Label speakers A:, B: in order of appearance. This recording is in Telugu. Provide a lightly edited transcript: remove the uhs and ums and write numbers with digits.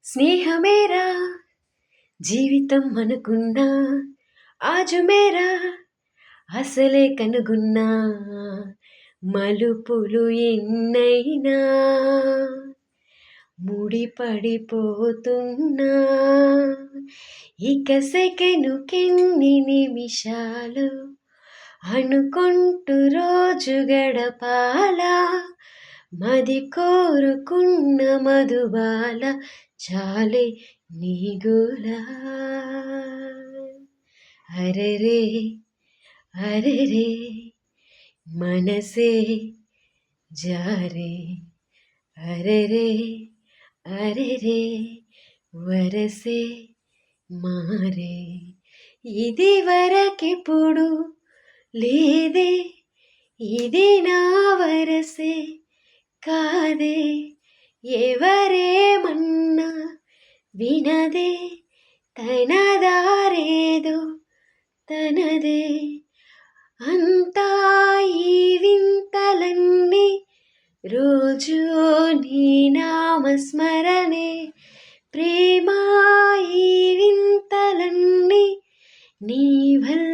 A: స్నేహమేరా జీవితం అనుకున్నా, ఆజుమేరా అసలే కనుగున్నా, మలుపులు ఎన్నైనా ముడిపడిపోతున్నా. ఇక సెకనుకెన్ని నిమిషాలు అనుకుంటూ రోజు గడపాలా, మది కోరుకున్న మధుబాల చాలే నీ గోలా. అరెరే అరెరే మనసే జారే, అరెరే అరెరే వరసే మారే. ఇది వరకెప్పుడు లేదే, ఇది నా వరసే కాదే, ఎవరేమన్నా వినదే, తన దారేదో తనదే. అంతా ఈ వింతలన్నీ రోజు నీ నామస్మరణే, ప్రేమ ఈ వింతలన్నీ నీ వల్ల